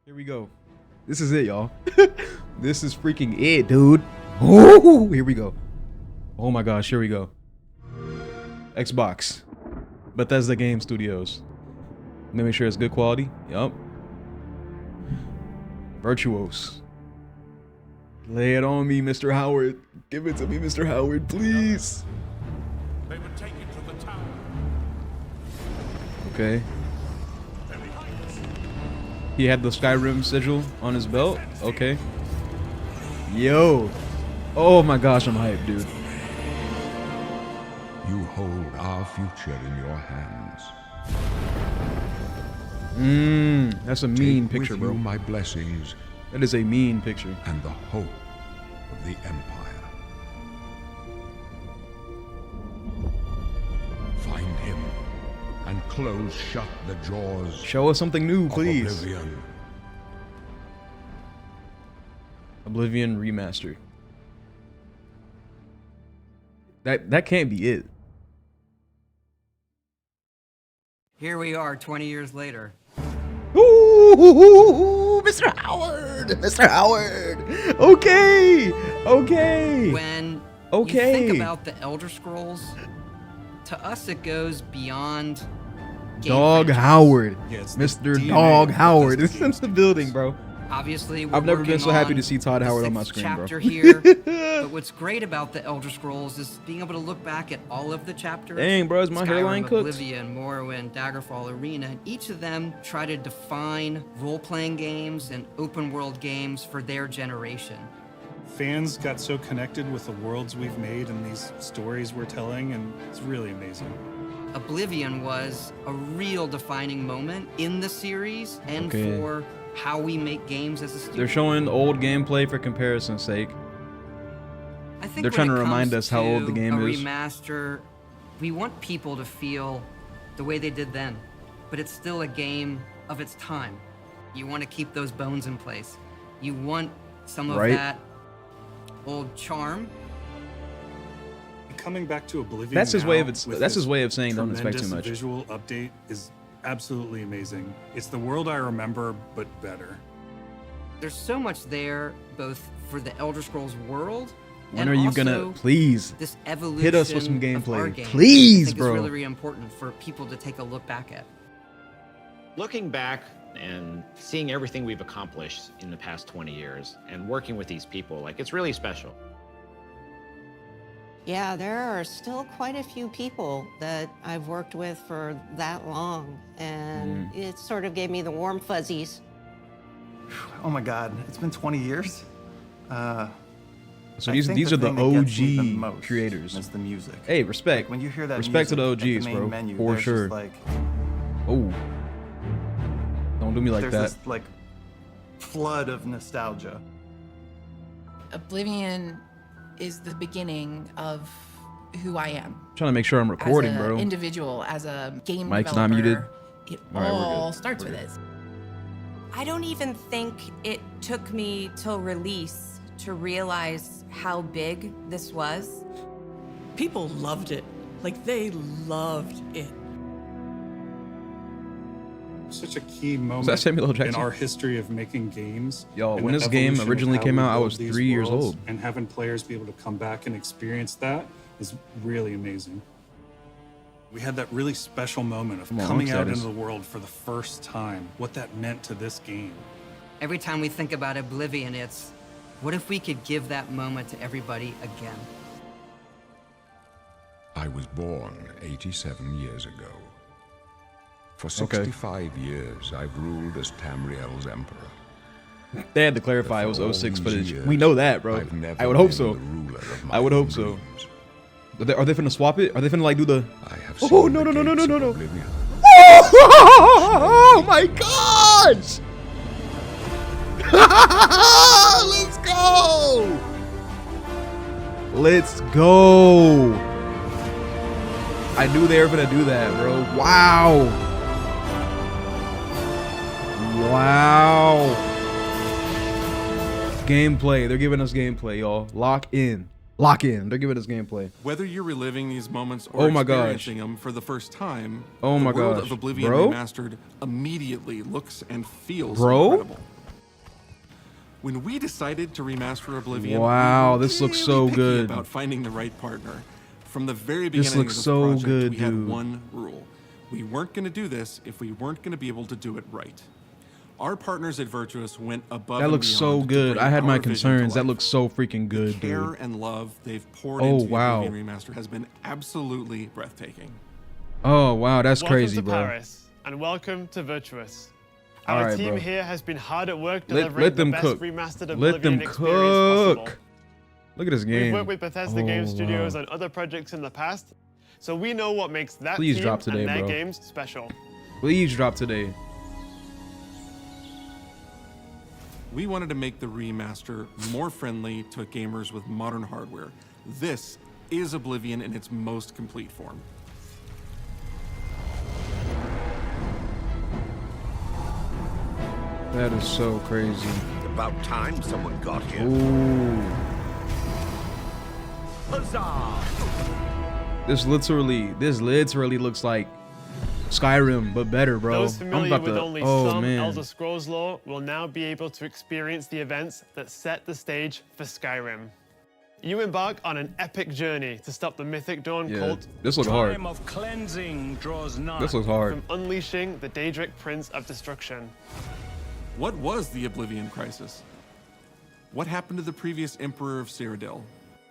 Here we go. This is it, y'all. This is freaking it, dude. Oh, here we go. Oh my gosh, here we go. Xbox. Bethesda Game Studios. Let me make sure it's good quality. Yup. Virtuos. Lay it on me, Mr. Howard. Give it to me, Mr. Howard, please. They would take it to the tower. Okay. He had the Skyrim sigil on his belt. Okay. Yo. Oh my gosh, I'm hyped, dude. You hold our future in your hands. That's a mean Take picture, with bro. you my blessings That is a mean picture. and the hope of the Empire. Find him and close shut the jaws Show us something new, of please. Oblivion. Oblivion Remastered. That can't be it. Here we are 20 years later. Ooh, Mr. Howard! Mr. Howard! Okay! Okay! When Okay. you think about the Elder Scrolls, to us it goes beyond game Dog franchise. Howard. Yeah, it's the Mr. DNA Dog of Howard. Bethesda This is in Games the building, bro. Obviously, I've never been so happy to see Todd Howard on my screen, bro. chapter here, but what's great about the Elder Scrolls is being able to look back at all of the chapters. Dang, bro, is my Skyrim, hairline cooked? Oblivion, Morrowind, Daggerfall, Arena, and each of them try to define role-playing games and open-world games for their generation. Fans got so connected with the worlds we've made and these stories we're telling, and it's really amazing. Oblivion was a real defining moment in the series and Okay. for how we make games as a studio. They're showing old gameplay for comparison's sake. I think they're when trying it to remind comes us how old the to game a is. Remaster, we want people to feel the way they did then, but it's still a game of its time. You want to keep those bones in place. You want some of Right. that old charm. Coming back to Oblivion. That's his now way of with that's his this way of saying don't expect too tremendous much. Visual update is absolutely amazing. It's the world I remember, but better. There's so much there, both for the Elder Scrolls world. When and are you also gonna please this evolution hit us with some of our gameplay? games, Please, I think bro. Is really, really important for people to take a look back at. Looking back and seeing everything we've accomplished in the past 20 years and working with these people, like, it's really special. Yeah, there are still quite a few people that I've worked with for that long, and it sort of gave me the warm fuzzies. Oh my God, it's been 20 years. So I these think are the thing that gets me the OG most creators. is the music. Hey, respect. When you hear that respect to the music at OGs, the main bro. menu, For there's sure. just like Oh. Don't do me like there's that. this like flood of nostalgia. Oblivion is the beginning of who I am. Trying to make sure I'm recording, as an bro. individual, as a game Mic's developer. not muted. It All right, we're all good. starts We're with good. this. I don't even think it took me till release to realize how big this was. People loved it. Like, they loved it. Such a key moment that Samuel L. in Jackson? our history of making games. Yo, and when the this game evolution of originally how came we out, I build was these 3 years worlds, old. And having players be able to come back and experience that is really amazing. We had that really special moment of Come on, coming out status. into the world for the first time, what that meant to this game. Every time we think about Oblivion, it's, what if we could give that moment to everybody again? I was born 87 years ago. For 65 years, I've ruled as Tamriel's emperor. They had to clarify it was For all 06 these footage. years, We know that, bro. I've never I would hope been so. the ruler of I would my hope own so. dreams. Are they finna swap it? Are they finna like do the? I have Oh, seen no, the no, no, no, gates no, of no. Oblivion. Oh my gosh! Let's go! Let's go! I knew they were gonna do that, bro. Wow! Wow! Gameplay. They're giving us gameplay, y'all. Lock in. Lock in. They're giving us gameplay. Whether you're reliving these moments Oh or my gosh. experiencing them for the first time, Oh the my world gosh. of Oblivion Bro? Remastered immediately looks and feels Bro? incredible. When we decided to remaster Oblivion, Wow, we were this looks really so picky good. about finding the right partner. From the very This beginning looks of this so project, good, we had dude. one rule. We weren't going to do this if we weren't going to be able to do it right. Our partners at Virtuous went above That and looks so beyond to good. bring I had my our vision to concerns. That life. looks so freaking The good, care dude. and love they've poured Oh, into wow. the Oblivion Remaster has been absolutely breathtaking. Oh, wow, that's Welcome crazy, to bro. Paris, and welcome to Virtuous. All Our right, team bro. here has been hard at work Let delivering them the best cook. remastered Let Oblivion them experience cook. possible. Look at this game. We've worked with Bethesda Oh, Game Studios wow. on other projects in the past, so we know what makes that Please team drop today, and their bro. games special. Please drop today. We wanted to make the remaster more friendly to gamers with modern hardware. This is Oblivion in its most complete form. That is so crazy. About time someone got here. Ooh. Huzzah! This literally looks like Skyrim, but better, bro. Those familiar with only some man. Elder Scrolls lore will now be able to experience the events that set the stage for Skyrim. You embark on an epic journey to stop the Mythic Dawn cult. This looks hard. Time of cleansing draws nigh. This looks hard. From unleashing the Daedric Prince of Destruction. What was the Oblivion Crisis? What happened to the previous Emperor of Cyrodiil?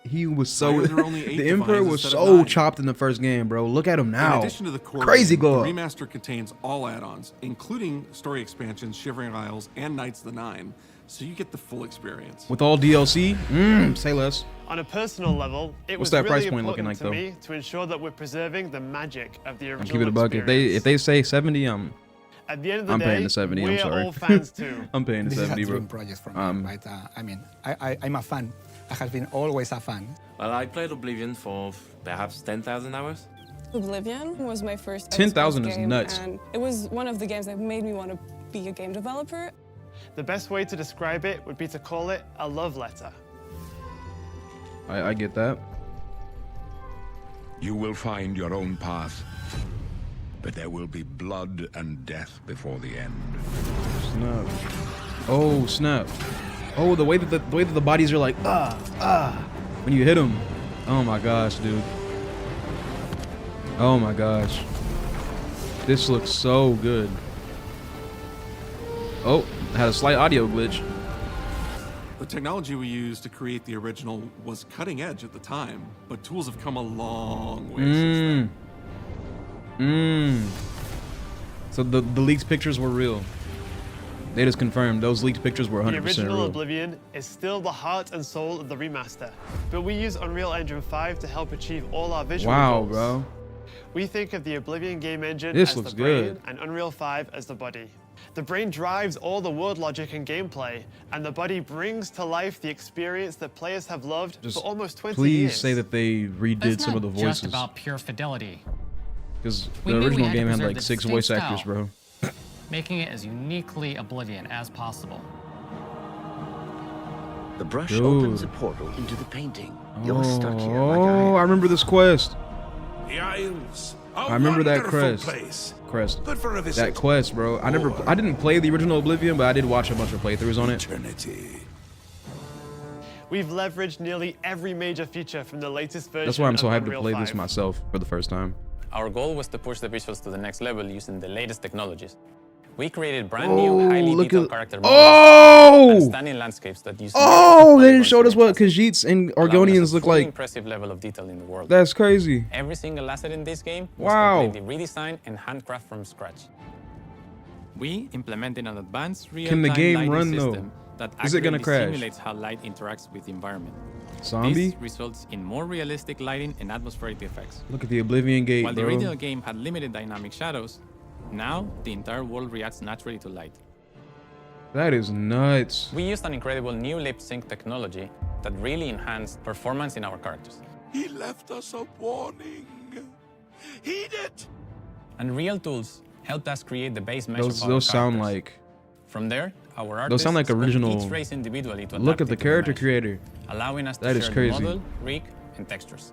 He was Why so. are there only 8 The Emperor divines was instead of so 9? chopped in the first game, bro. Look at him now. In addition to the core Crazy game, glow. the remaster contains all add-ons, including story expansions, Shivering Isles, and Knights of the Nine, so you get the full experience. With all DLC? Say less. On a personal level, it What's was that really price point important looking like, to though? me to ensure that we're preserving the magic of the I'll original keep it a buck. If they say 70, At the end of the I'm day, paying the 70. I'm we're sorry. all fans too. I'm paying the This 70, is a bro. dream project for me, right? I mean, I'm a fan. I have been always a fan. Well, I played Oblivion for perhaps 10,000 hours. Oblivion was my first 10,000 is game, nuts. and it was one of the games that made me want to be a game developer. The best way to describe it would be to call it a love letter. I get that. You will find your own path, but there will be blood and death before the end. Snap. Oh, snap. Oh, the way that the bodies are like when you hit them. Oh my gosh, dude. Oh my gosh. This looks so good. Oh, I had a slight audio glitch. The technology we used to create the original was cutting edge at the time, but tools have come a long way since then. So the leaked pictures were real. They just confirmed those leaked pictures were 100% The original real. Oblivion is still the heart and soul of the remaster, but we use Unreal Engine 5 to help achieve all our visual goals. Bro. We think of the Oblivion game engine This as looks the brain good. and Unreal 5 as the body. The brain drives all the word logic and gameplay, and the body brings to life the experience that players have loved Just for almost 20 please years. say that they redid some of the voices. Just about pure fidelity. Because We the knew we original had to game had preserve like the 6 distinct voice actors, style. bro. Making it as uniquely Oblivion as possible. The brush Dude. opens a portal into the painting. You're stuck here like I am. Oh, I remember this quest. The Isles. I remember that crest. Good for a visit. That quest, bro. I didn't play the original Oblivion, but I did watch a bunch of playthroughs on it. We've leveraged nearly every major feature from the latest version. That's why I'm so of hyped to Unreal play 5. this myself for the first time. Our goal was to push the visuals to the next level using the latest technologies. We created brand new, highly detailed character models and stunning landscapes that use They didn't show us what Khajiits and Argonians look like. Impressive level of detail in the world. That's crazy. Every single asset in this game was Wow. completely redesigned and handcrafted from scratch. We implemented an advanced Can the real-time game lighting run, though? system that Is it gonna accurately crash? simulates how light interacts with the environment. Zombie? This results in more realistic lighting and atmospheric effects. Look at the Oblivion gate, While the bro. original game had limited dynamic shadows, now the entire world reacts naturally to light. That is nuts. We used an incredible new lip sync technology that really enhanced performance in our characters. He left us a warning. Heed it. And real tools helped us create the base mesh of our Those sound characters. like. From there, our artists Those sound like sculpt original. each race individually to Look adapt at the it to character mesh, creator. allowing us to That is share the crazy. model, rig, and textures.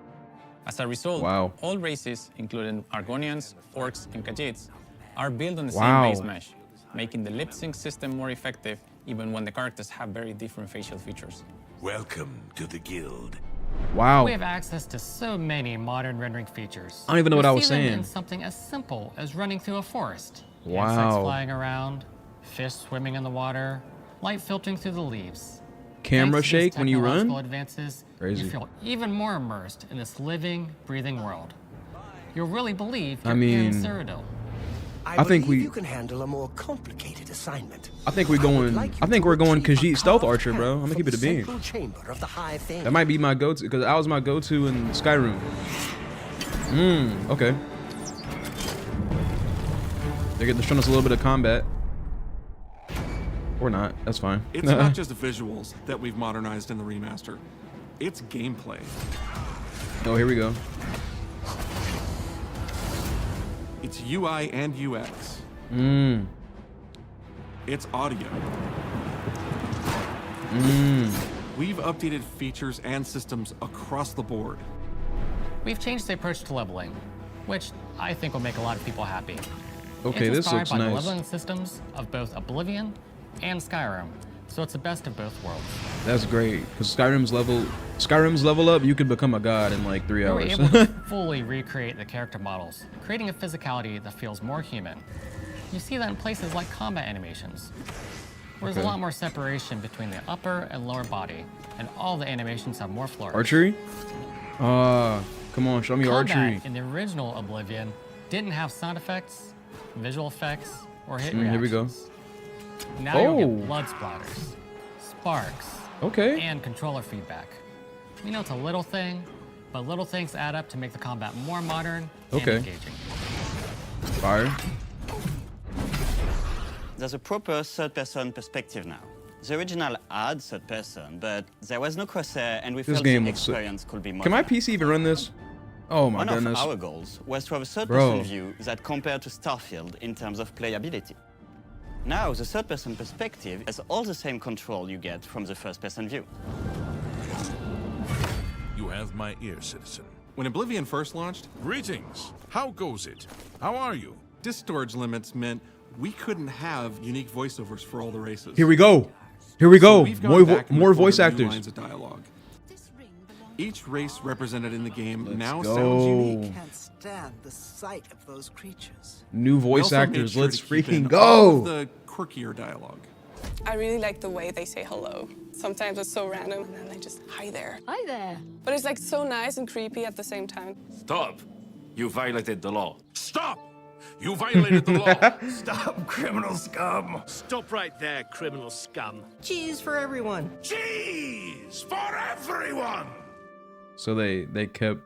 As a result, Wow. all races, including Argonians, Orcs, and Khajiits, are built on the Wow. same base mesh, making the lip sync system more effective even when the characters have very different facial features. Welcome to the guild. Wow. We have access to so many modern rendering features. I don't even know what I was See them saying. in something as simple as running through a forest. Wow. Insects flying around, fish swimming in the water, light filtering through the leaves. Camera Thanks to these shake when you run? technological advances, Crazy. you feel even more immersed in this living, breathing world. You'll really believe you're I mean, in Cyrodiil. I think you can handle a more complicated assignment. I think we're going Khajiit stealth archer, bro. I'm gonna keep it a beam. Chamber of the high thing. That might be my go-to because that was my go-to in Skyrim. Okay. They're showing us a little bit of combat. Or not. That's fine. It's not just the visuals that we've modernized in the remaster. It's gameplay. Oh, here we go. It's UI and UX. It's audio. We've updated features and systems across the board. We've changed the approach to leveling, which I think will make a lot of people happy. Okay, it's this looks inspired by nice. the leveling systems of both Oblivion and Skyrim, so it's the best of both worlds. That's great because Skyrim's level up. You could become a god in like 3 We were hours. able to fully recreate the character models, creating a physicality that feels more human. You see that in places like combat animations, where there's a lot more separation between the upper and lower body, and all the animations have more flourish. Archery? Come on, show me Combat archery. in the original Oblivion didn't have sound effects, visual effects, or hit reactions. Here we go. Now you'll get blood splatters, sparks, and controller feedback. You know, it's a little thing, but little things add up to make the combat more modern and engaging. Fire. There's a proper third-person perspective now. The original had third person, but there was no crosshair, and we This felt game the looks experience could be more. Can my PC even run this? Oh my goodness. One of our goals was to have a third-person view that compared to Starfield in terms of playability. Now, the third-person perspective has all the same control you get from the first-person view. You have my ear, citizen. When Oblivion first launched, Greetings. How goes it? How are you? disk storage limits meant we couldn't have unique voiceovers for all the races. Here we go. Here we go. we've gone back and More voice recorded new actors. lines of dialogue. Each race represented in the game now go. sounds unique. Can't stand the sight of those creatures. New We voice also made actors. sure Let's to keep in freaking all of go. the quirkier dialogue. I really like the way they say hello. Sometimes it's so random, and then they just, hi there. Hi there. But it's like so nice and creepy at the same time. Stop! You violated the law. Stop! You violated the law. Stop, criminal scum. Stop right there, criminal scum. Cheese for everyone. Cheese for everyone. So they kept.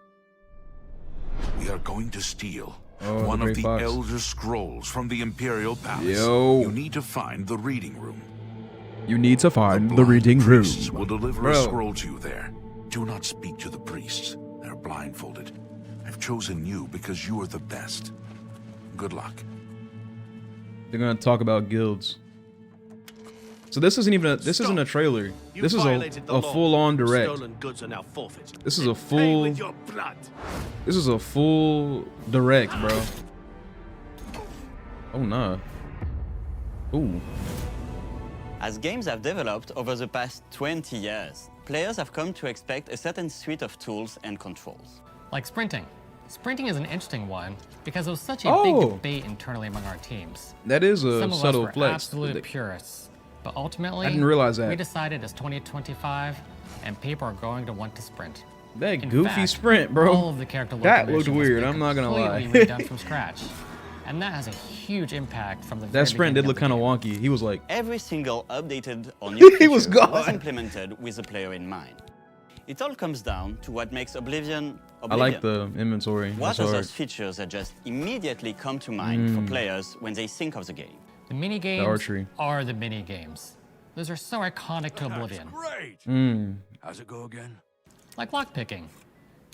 We are going to steal Oh, one the of Great the Fox. Elder Scrolls from the Imperial Palace. Yo. You need to find the reading room. You need to find the reading room. Priests will deliver Bro. a scroll to you there. Do not speak to the priests. They're blindfolded. I've chosen you because you are the best. Good luck. They're gonna talk about guilds. So this isn't even isn't a trailer. You This is violated the a law. full-on direct. Stolen goods are now forfeit. This is a Pay full. with your blood. This is a full direct, bro. Oh nah. Ooh. As games have developed over the past 20 years, players have come to expect a certain suite of tools and controls. Like sprinting. Sprinting is an interesting one because it was such a Oh. big debate internally among our teams. That is a Some of subtle us were flex. absolute purists, but ultimately, I didn't realize that. we decided it's 2025 and people are going to want to sprint. That In goofy fact, sprint, bro. All of the character That looked locomotion was weird. being I'm not gonna lie. completely redone from scratch, and that has a huge impact from the. That sprint did look kind of wonky. He was like, Every single updated or new He feature was was gone. implemented with the player in mind. It all comes down to what makes Oblivion. I like the inventory. What That's are hard. those features that just immediately come to mind for Mm. players when they think of the game? The mini games archery. are the mini games. Those are so iconic to Oblivion. Great. Mm. How's it go again? Like lockpicking.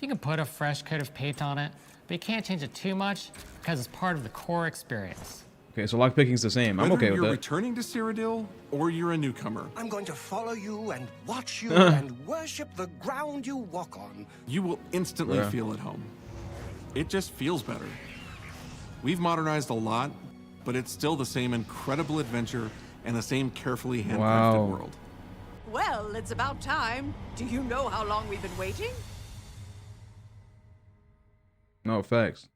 You can put a fresh coat of paint on it, but you can't change it too much because it's part of the core experience. Okay, so lockpicking's the same. I'm Whether okay with you're that. returning to Cyrodiil or you're a newcomer, I'm going to follow you and watch you and worship the ground you walk on. you will instantly Yeah. feel at home. It just feels better. We've modernized a lot, but it's still the same incredible adventure and the same carefully handcrafted world. Well, it's about time. Do you know how long we've been waiting? No, facts.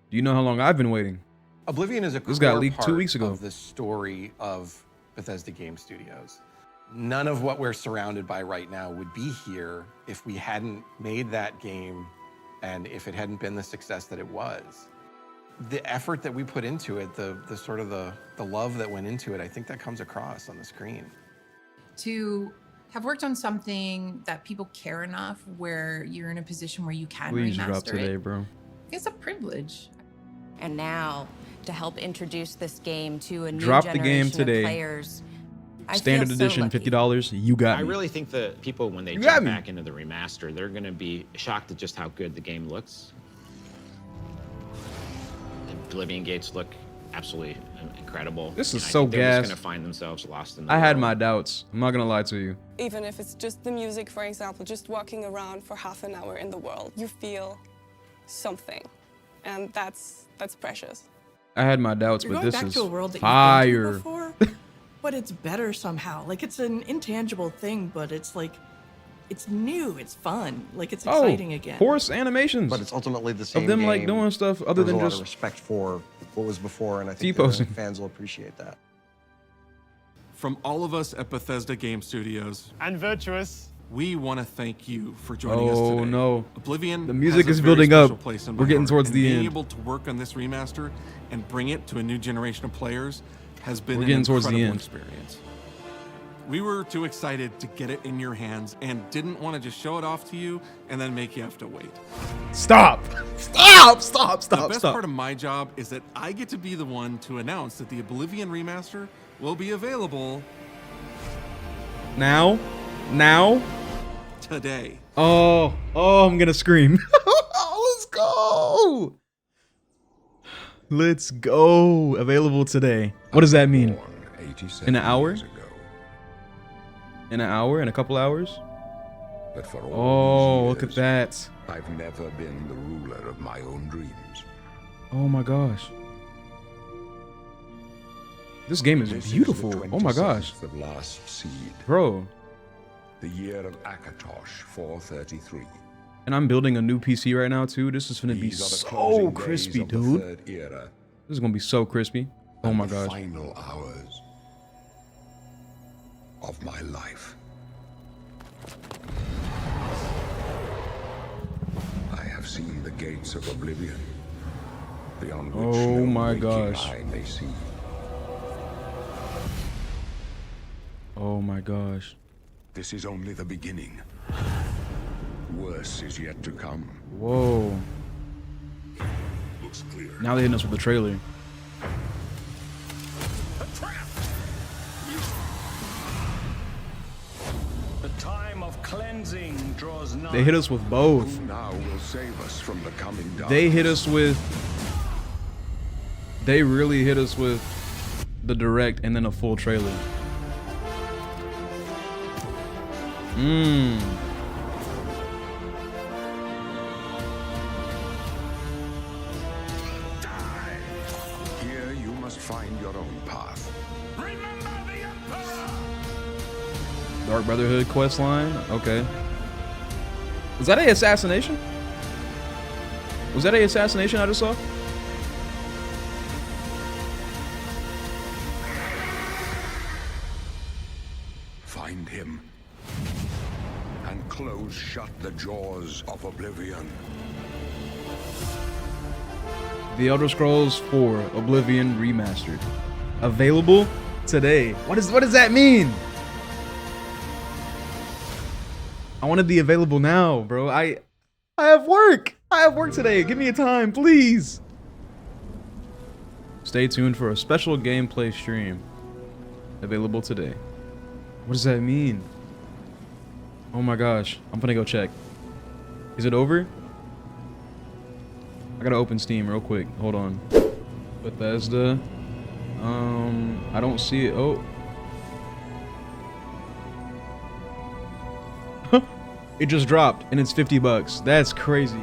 Do you know how long I've been waiting? Oblivion is a This got core leaked 2 part weeks ago. of the story of Bethesda Game Studios. None of what we're surrounded by right now would be here if we hadn't made that game and if it hadn't been the success that it was. The effort that we put into it, the sort of the love that went into it, I think that comes across on the screen. To have worked on something that people care enough where you're in a position where you can Please remaster drop today, it, bro. it's a privilege. And now, to help introduce this game to a new Drop the generation game today. of players, I Standard feel so edition, lucky. $50. You got I me. really think that people, when they You got jump me. back into the remaster, they're going to be shocked at just how good the game looks. The Oblivion gates look absolutely incredible. This is and I so think they're just gas. going to find themselves lost in the I had world. my doubts. I'm not gonna lie to you. Even if it's just the music, for example, just walking around for half an hour in the world, you feel something. And that's precious. I had my doubts, You're but going this back is to a world that fire. you've been to before, but it's better somehow. Like, it's an intangible thing, but it's like, it's new, it's fun, like it's exciting again. Horse animations. But it's ultimately the same of them like game. doing stuff other There's than a lot just of respect for what was before, and I think T-posing. the fans will appreciate that. From all of us at Bethesda Game Studios and Virtuous, we want to thank you for joining us Oh today. no. Oblivion The music has is a very building up. special place in We're my getting heart, towards and the being end. able to work on this remaster and bring it to a new generation of players has been We're an getting towards the incredible end. experience. We were too excited to get it in your hands and didn't want to just show it off to you and then make you have to wait. Stop! Stop! Stop! The Stop! best Stop! part of my job is that I get to be the one to announce that the Oblivion Remaster will be available Now? Now? today. Oh, I'm gonna scream. Let's go! Let's go! Available today. What does that mean? In an hour? In an hour? In a couple hours? But for Oh, all look at these that. years, I've never been the ruler of my own dreams. Oh my gosh. This game is This is beautiful. the Oh my gosh. 26th of last seed, Bro. the year of Akatosh 433. And I'm building a new PC right now too. This is gonna be These are the so closing days crispy, of the dude. third era, This is gonna be so crispy. Oh my the gosh. final hours of my life. I have seen the gates of Oblivion, beyond which Oh no my waking gosh. eye may see. Oh my gosh. This is only the beginning. Worse is yet to come. Whoa. Looks clear. Now they're hitting us with the trailer. The time of cleansing draws nigh. They hit us with both. Who now will save us from the coming darkness? They hit us with... They really hit us with the direct and then a full trailer. Here you must find your own path. Dark Brotherhood quest line. Okay. Was that a assassination? Was that a assassination I just saw? Find him and close shut the jaws of Oblivion. The Elder Scrolls 4 Oblivion Remastered. Available today. What does that mean? I wanted the available now, bro. I have work. I have work today. Give me a time, please. Stay tuned for a special gameplay stream. Available today. What does that mean? Oh my gosh. I'm gonna go check. Is it over? I gotta open Steam real quick. Hold on. Bethesda. I don't see it. Oh. It just dropped and it's $50. That's crazy.